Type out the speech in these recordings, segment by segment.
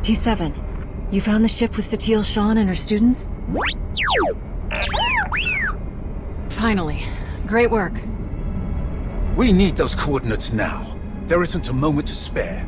T7, you found the ship with Satele Shan and her students? Finally. Great work. We need those coordinates now. There isn't a moment to spare.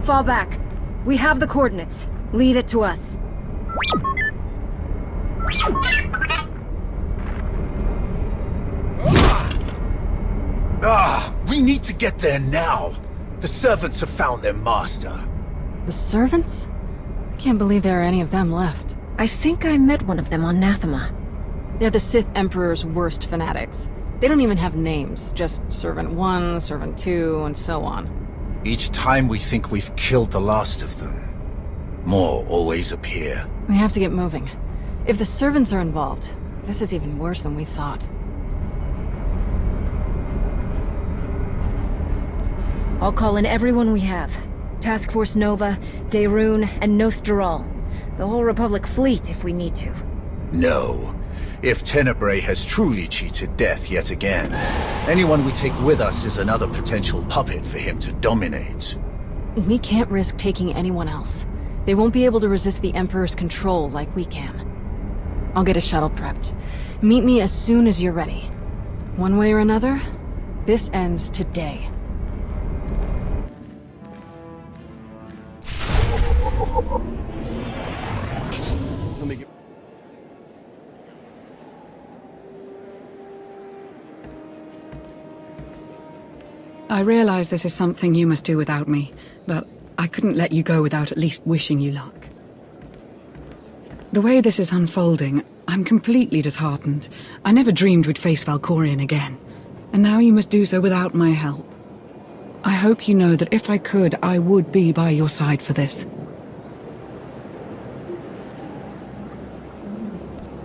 Fall back. We have the coordinates. Leave it to us. We need to get there now. The servants have found their master. The servants? I can't believe there are any of them left. I think I met one of them on Nathema. They're the Sith Emperor's worst fanatics. They don't even have names, just Servant 1, Servant 2, and so on. Each time we think we've killed the last of them, more always appear. We have to get moving. If the servants are involved, this is even worse than we thought. I'll call in everyone we have. Task Force Nova, Daerun, and Nostral. The whole Republic fleet if we need to. No. If Tenebrae has truly cheated death yet again, anyone we take with us is another potential puppet for him to dominate. We can't risk taking anyone else. They won't be able to resist the Emperor's control like we can. I'll get a shuttle prepped. Meet me as soon as you're ready. One way or another, this ends today. I realize this is something you must do without me, but I couldn't let you go without at least wishing you luck. The way this is unfolding, I'm completely disheartened. I never dreamed we'd face Valkorion again, and now you must do so without my help. I hope you know that if I could, I would be by your side for this.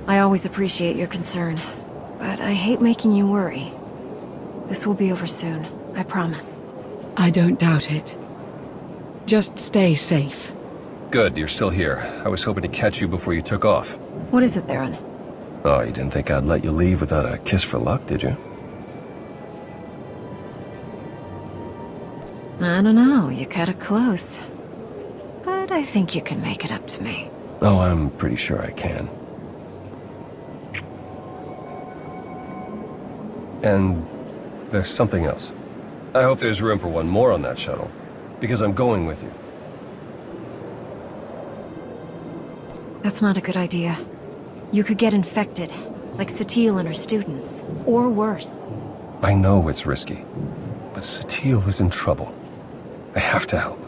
I always appreciate your concern, but I hate making you worry. This will be over soon, I promise. I don't doubt it. Just stay safe. Good, you're still here. I was hoping to catch you before you took off. What is it, Theron? Oh, you didn't think I'd let you leave without a kiss for luck, did you? I don't know, you cut it close. But I think you can make it up to me. Oh, I'm pretty sure I can. And there's something else. I hope there's room for one more on that shuttle, because I'm going with you. That's not a good idea. You could get infected, like Satele and her students, or worse. I know it's risky, but Satele is in trouble. I have to help.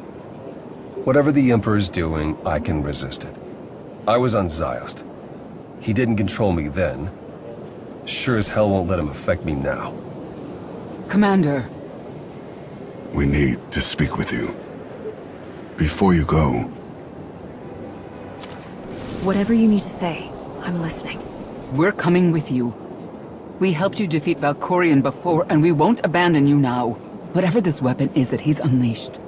Whatever the Emperor's doing, I can resist it. I was on Ziost. He didn't control me then. Sure as hell won't let him affect me now. Commander. We need to speak with you. Before you go... Whatever you need to say, I'm listening. We're coming with you. We helped you defeat Valkorion before, and we won't abandon you now. Whatever this weapon is that he's unleashed,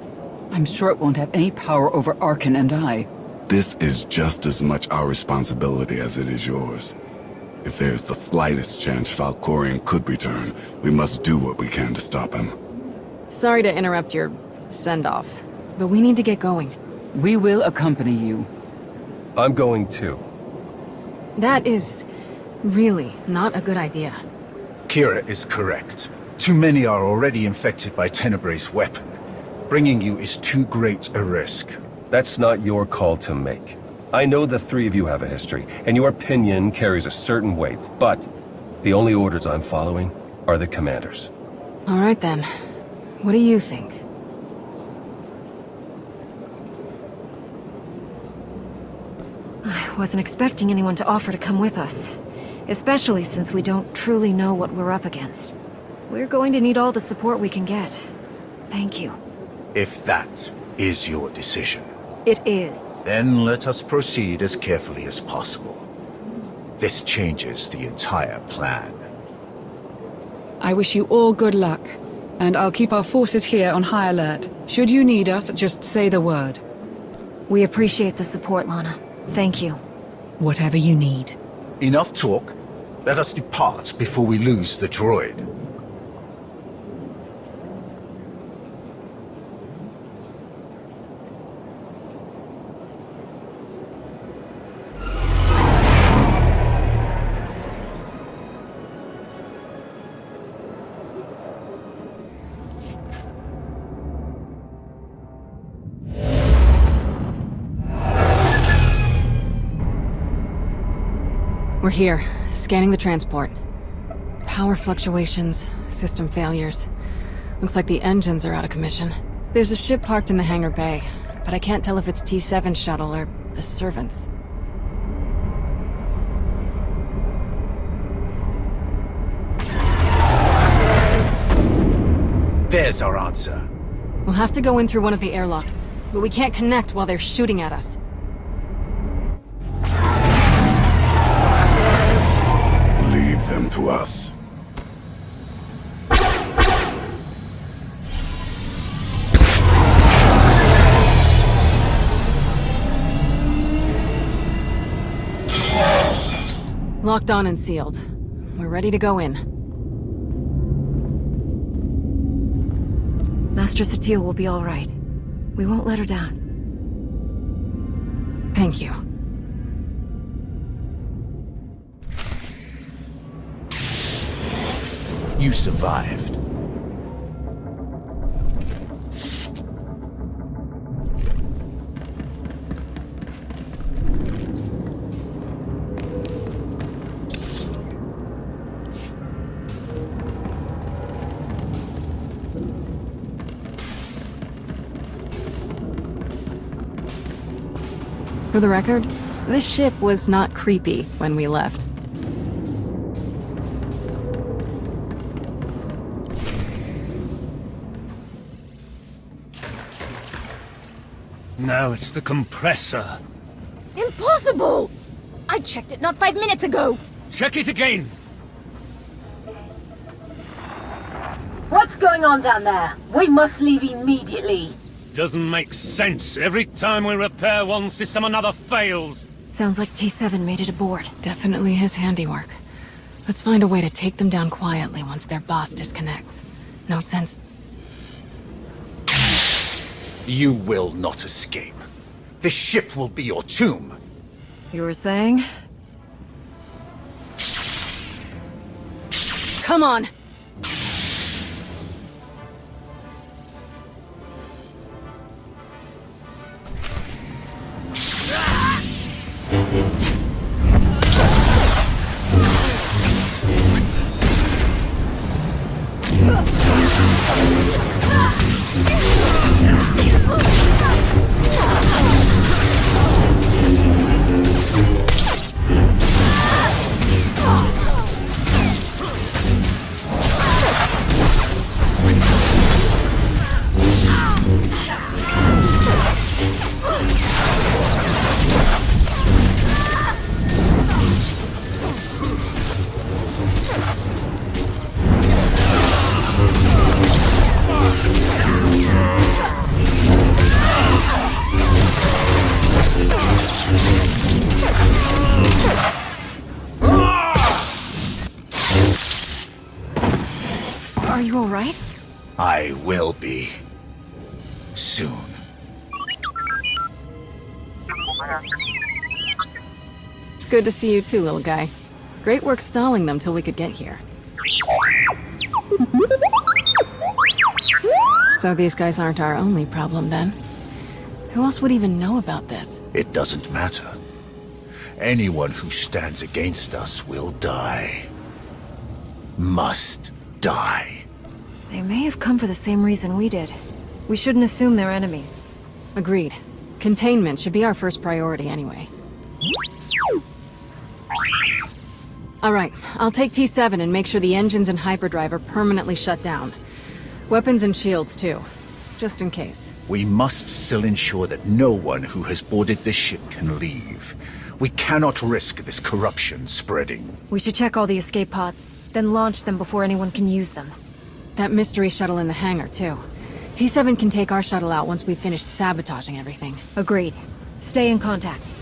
I'm sure it won't have any power over Arkan and I. This is just as much our responsibility as it is yours. If there's the slightest chance Valkorion could return, we must do what we can to stop him. Sorry to interrupt your send-off, but we need to get going. We will accompany you. I'm going too. That is really not a good idea. Kira is correct. Too many are already infected by Tenebrae's weapon. Bringing you is too great a risk. That's not your call to make. I know the three of you have a history, and your opinion carries a certain weight, but the only orders I'm following are the commander's. All right then. What do you think? I wasn't expecting anyone to offer to come with us, especially since we don't truly know what we're up against. We're going to need all the support we can get. Thank you. If that is your decision. It is. Then let us proceed as carefully as possible. This changes the entire plan. I wish you all good luck, and I'll keep our forces here on high alert. Should you need us, just say the word. We appreciate the support, Lana. Thank you. Whatever you need. Enough talk. Let us depart before we lose the droid. We're here, scanning the transport. Power fluctuations, system failures. Looks like the engines are out of commission. There's a ship parked in the hangar bay, but I can't tell if it's T7 shuttle or the servants. There's our answer. We'll have to go in through one of the airlocks, but we can't connect while they're shooting at us. Leave them to us. Locked on and sealed. We're ready to go in. Master Satele will be all right. We won't let her down. Thank you. You survived. For the record, this ship was not creepy when we left. No, it's the compressor. Impossible! I checked it not 5 minutes ago! Check it again! What's going on down there? We must leave immediately. Doesn't make sense. Every time we repair one system, another fails. Sounds like T7 made it aboard. Definitely his handiwork. Let's find a way to take them down quietly once their boss disconnects. No sense... You will not escape. This ship will be your tomb. You were saying? Come on! Are you all right? I will be. Soon. It's good to see you too, little guy. Great work stalling them till we could get here. So these guys aren't our only problem then? Who else would even know about this? It doesn't matter. Anyone who stands against us will die. Must die. They may have come for the same reason we did. We shouldn't assume they're enemies. Agreed. Containment should be our first priority anyway. Alright, I'll take T7 and make sure the engines and hyperdrive are permanently shut down. Weapons and shields, too. just in case. We must still ensure that no one who has boarded this ship can leave. We cannot risk this corruption spreading. We should check all the escape pods, then launch them before anyone can use them. That mystery shuttle in the hangar, too. T7 can take our shuttle out once we've finished sabotaging everything. Agreed. Stay in contact.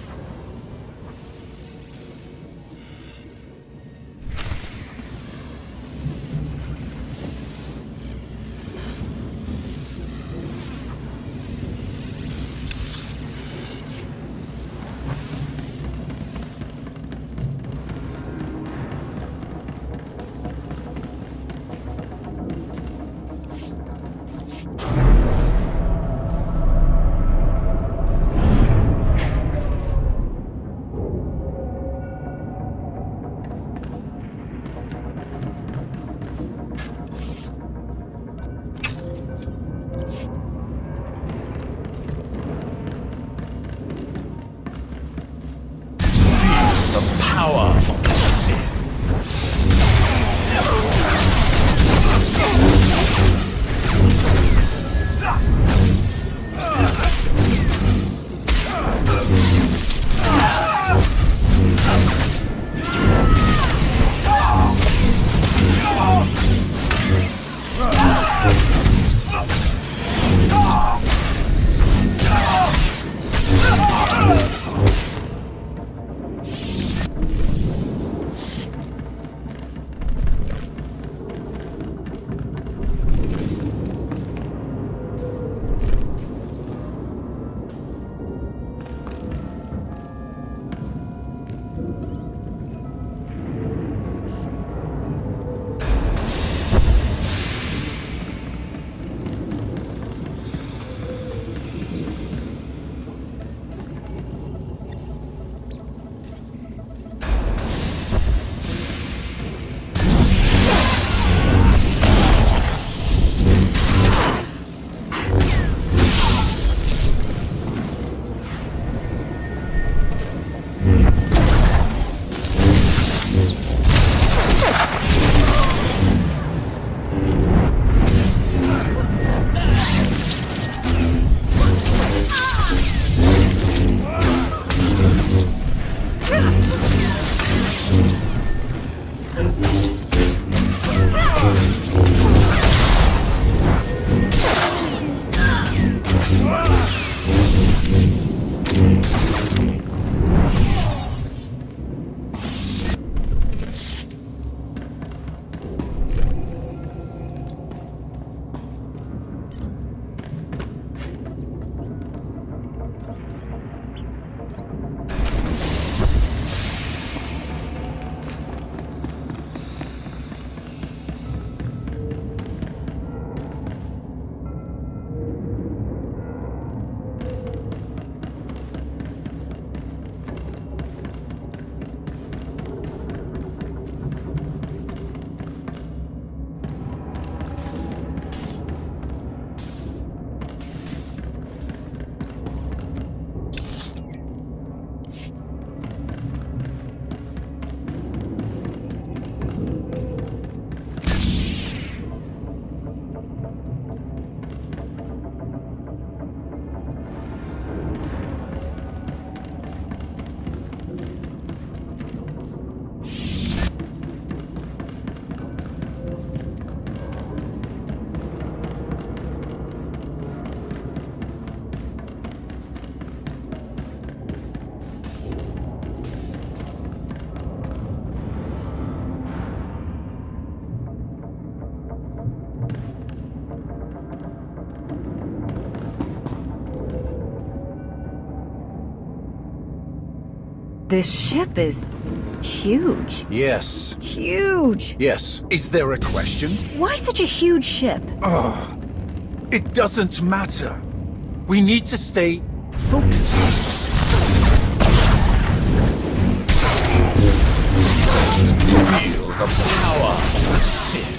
Power of the Sith. This ship is huge. Yes. Huge! Yes. Is there a question? Why such a huge ship? It doesn't matter. We need to stay focused. Feel the power of Sith.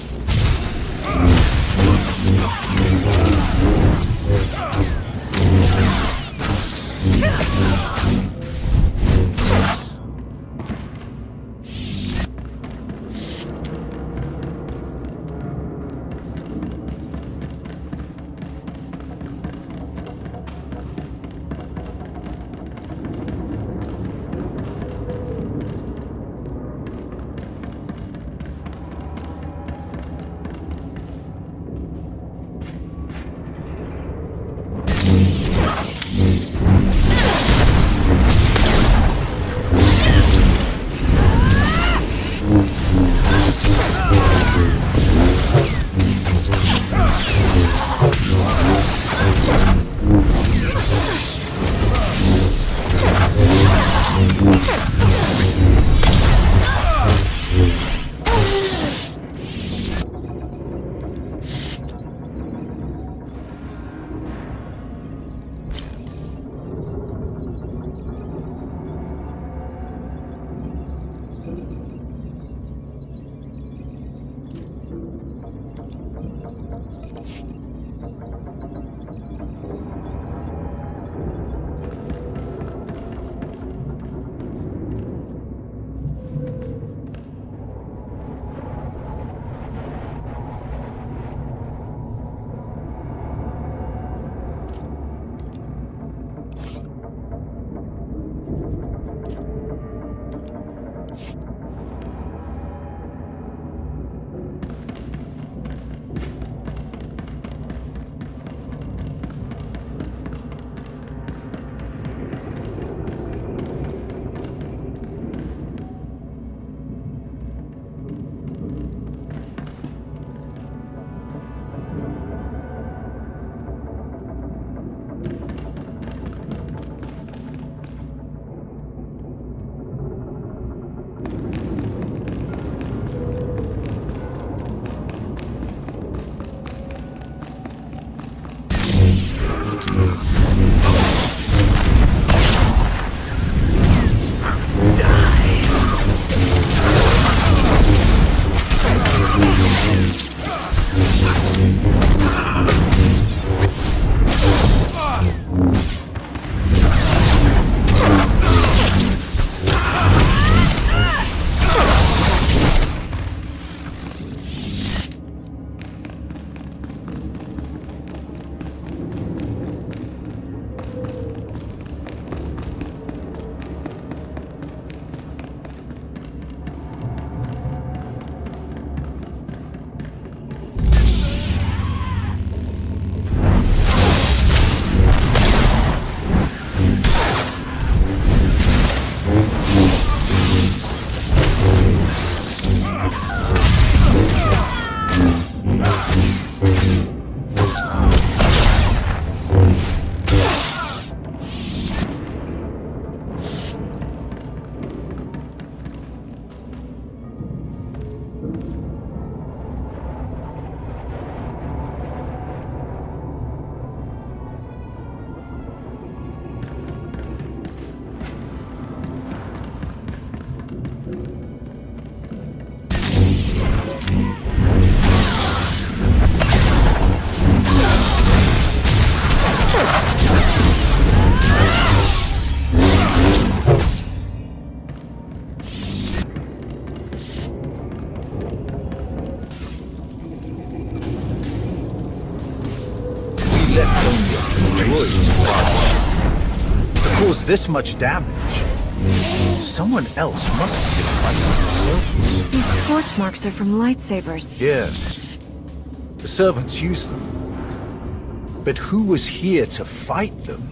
cause this much damage, someone else must be fighting the servants. These scorch marks are from lightsabers. Yes. The servants use them. But who was here to fight them?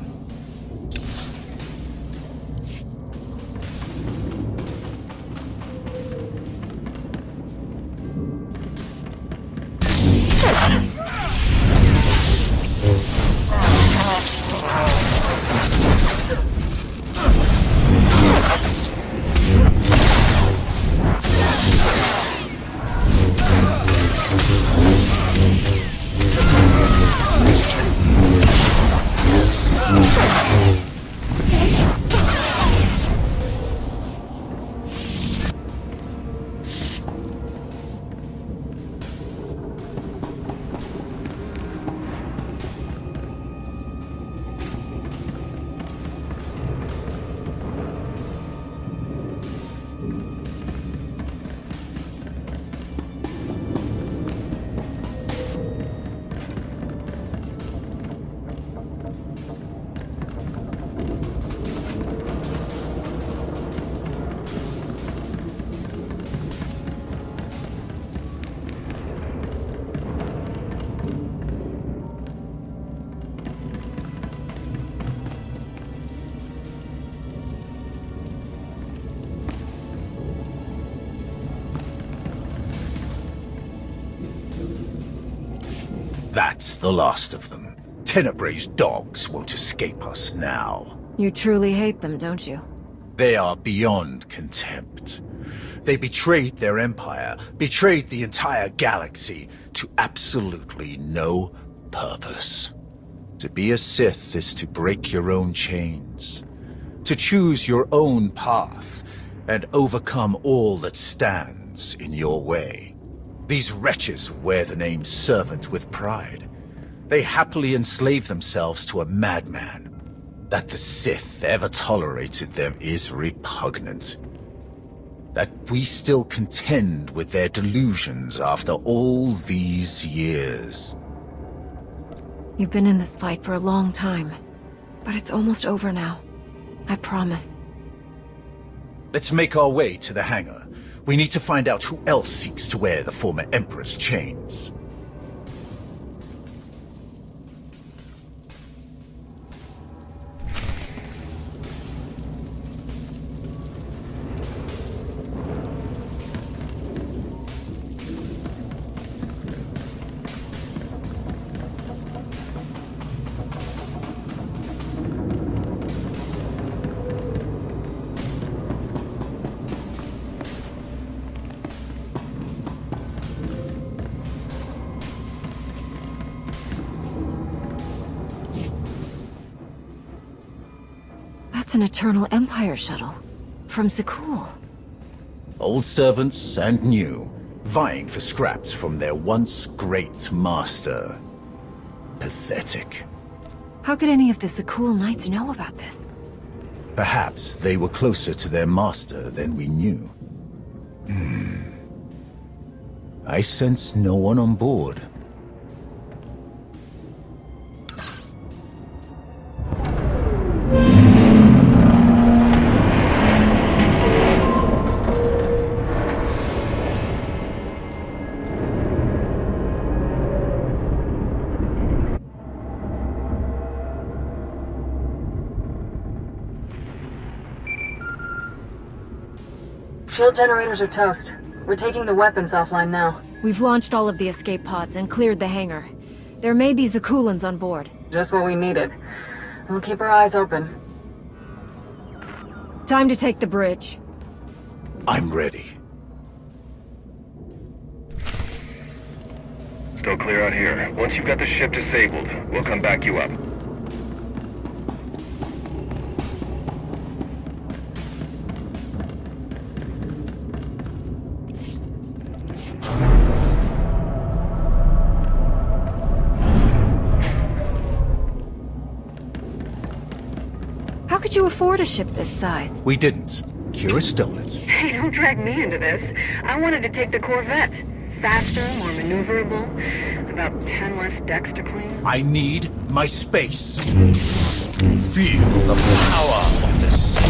That's the last of them. Tenebrae's dogs won't escape us now. You truly hate them, don't you? They are beyond contempt. They betrayed their empire, betrayed the entire galaxy, to absolutely no purpose. To be a Sith is to break your own chains, to choose your own path, and overcome all that stands in your way. These wretches wear the name Servant with pride. They happily enslave themselves to a madman. That the Sith ever tolerated them is repugnant. That we still contend with their delusions after all these years. You've been in this fight for a long time, but it's almost over now. I promise. Let's make our way to the hangar. We need to find out who else seeks to wear the former Emperor's chains. That's an Eternal Empire shuttle. From Zakul. Old servants and new, vying for scraps from their once great master. Pathetic. How could any of the Zakul Knights know about this? Perhaps they were closer to their master than we knew. I sense no one on board. Shield generators are toast. We're taking the weapons offline now. We've launched all of the escape pods and cleared the hangar. There may be Zakulans on board. Just what we needed. We'll keep our eyes open. Time to take the bridge. I'm ready. Still clear out here. Once you've got the ship disabled, we'll come back you up. How could you afford a ship this size? We didn't. Kira stole it. Hey, don't drag me into this. I wanted to take the Corvette. Faster, more maneuverable, about 10 less decks to clean. I need my space. Feel the power of the sea.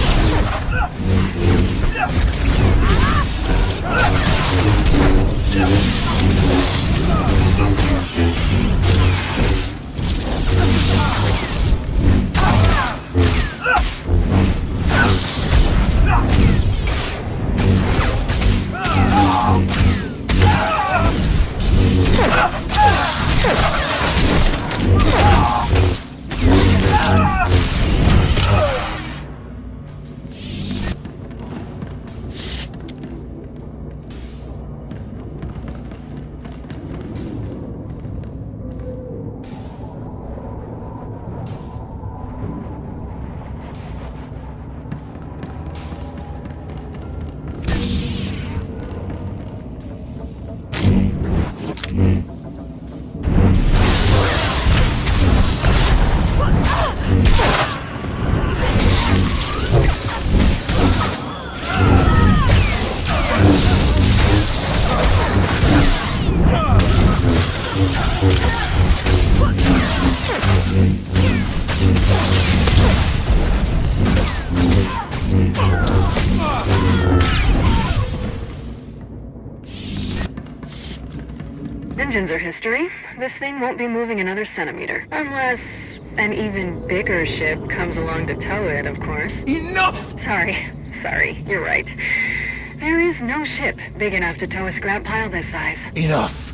Engines are history. This thing won't be moving another centimeter. Unless an even bigger ship comes along to tow it, of course. Enough! Sorry, you're right. There is no ship big enough to tow a scrap pile this size. Enough!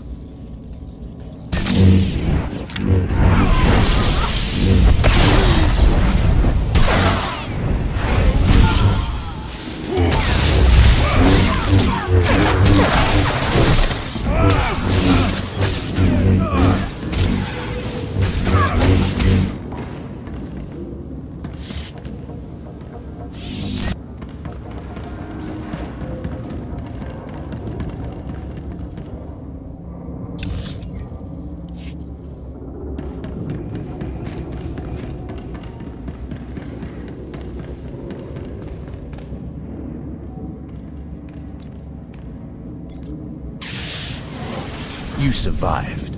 You survived.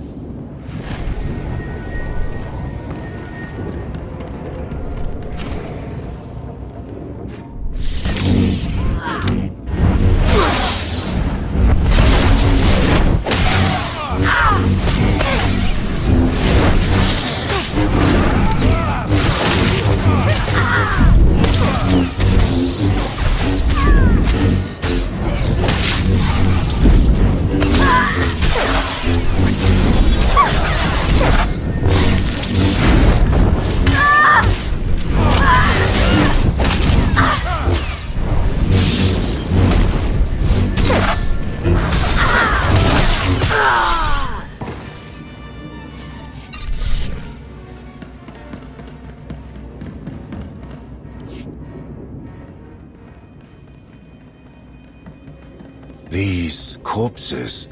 These corpses...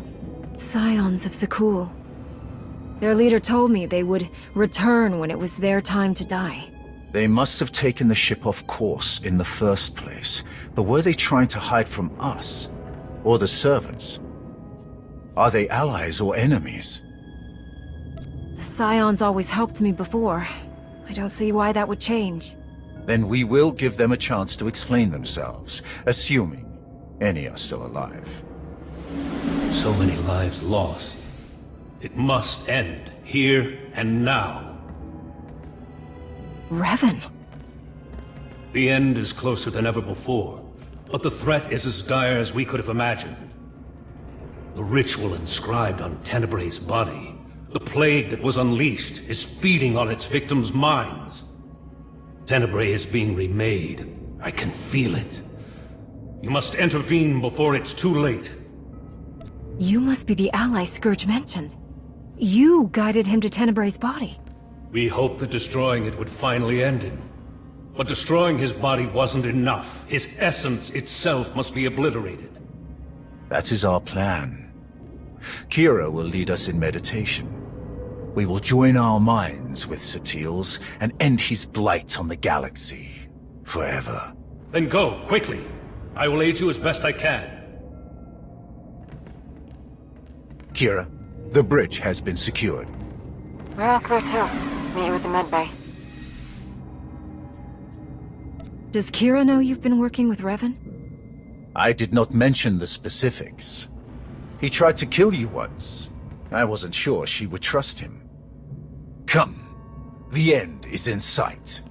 Scions of Sakul. Their leader told me they would return when it was their time to die. They must have taken the ship off course in the first place. But were they trying to hide from us? Or the servants? Are they allies or enemies? The Scions always helped me before. I don't see why that would change. Then we will give them a chance to explain themselves, assuming any are still alive. So many lives lost. It must end, here and now. Revan. The end is closer than ever before, but the threat is as dire as we could have imagined. The ritual inscribed on Tenebray's body, the plague that was unleashed, is feeding on its victims' minds. Tenebray is being remade. I can feel it. You must intervene before it's too late. You must be the ally Scourge mentioned. You guided him to Tenebray's body. We hoped that destroying it would finally end him. But destroying his body wasn't enough. His essence itself must be obliterated. That is our plan. Kira will lead us in meditation. We will join our minds with Satele's and end his blight on the galaxy. Forever. Then go, quickly. I will aid you as best I can. Kira, the bridge has been secured. We're all clear too. Meet you at the med bay. Does Kira know you've been working with Revan? I did not mention the specifics. He tried to kill you once. I wasn't sure she would trust him. Come. The end is in sight.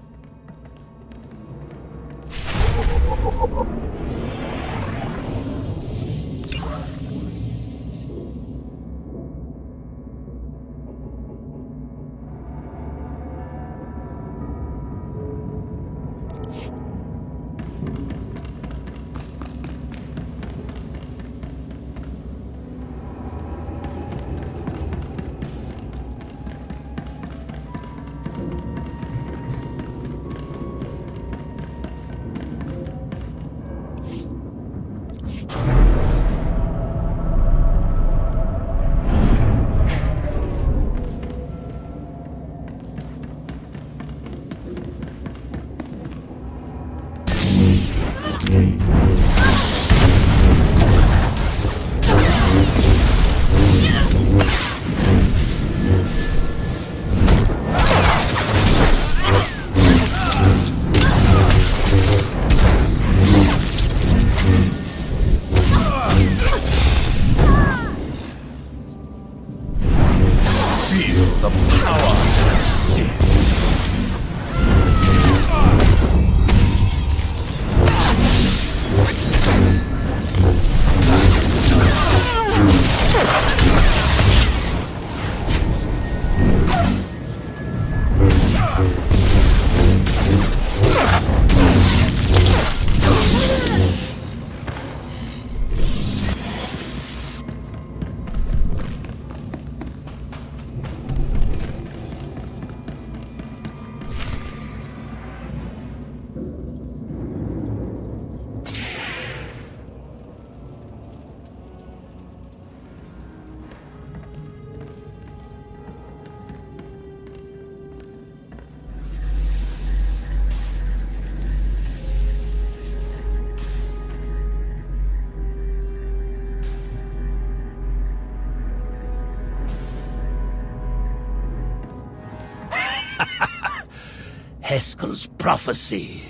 Heskel's prophecy.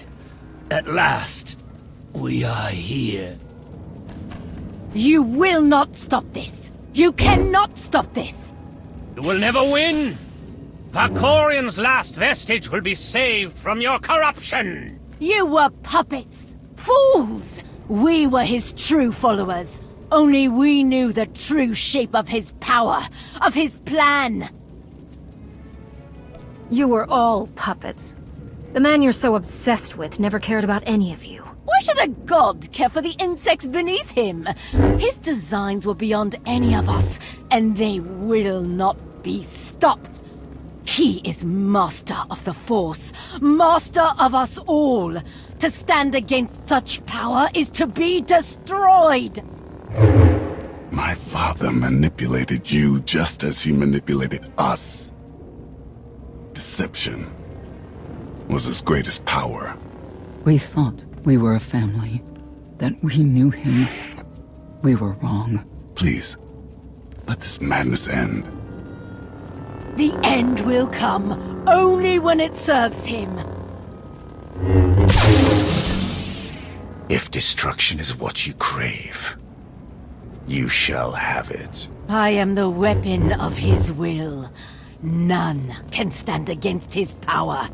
At last, we are here. You will not stop this! You cannot stop this! You will never win! Valkorian's last vestige will be saved from your corruption! You were puppets! Fools! We were his true followers. Only we knew the true shape of his power, of his plan. You were all puppets. The man you're so obsessed with never cared about any of you. Why should a god care for the insects beneath him? His designs were beyond any of us, and they will not be stopped. He is master of the Force, master of us all. To stand against such power is to be destroyed. My father manipulated you just as he manipulated us. Deception was his greatest power. We thought we were a family, that we knew him. We were wrong. Please, let this madness end. The end will come only when it serves him. If destruction is what you crave, you shall have it. I am the weapon of his will. None can stand against his power.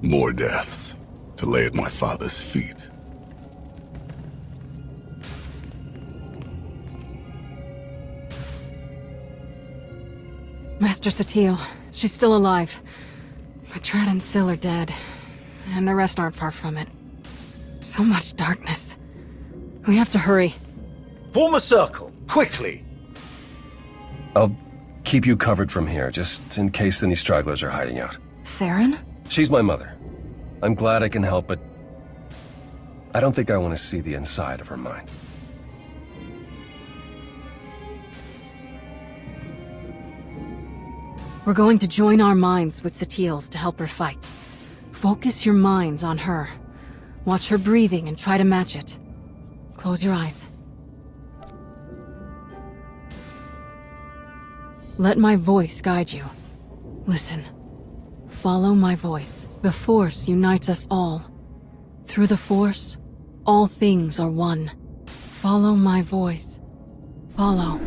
More deaths to lay at my father's feet. Master Satele, she's still alive. But Trad and Syl are dead, and the rest aren't far from it. So much darkness. We have to hurry. Form a circle, quickly! I'll keep you covered from here, just in case any stragglers are hiding out. Theron? She's my mother. I'm glad I can help, but I don't think I want to see the inside of her mind. We're going to join our minds with Satele's to help her fight. Focus your minds on her. Watch her breathing and try to match it. Close your eyes. Let my voice guide you. Listen. Follow my voice. The Force unites us all. Through the Force, all things are one. Follow my voice. Follow.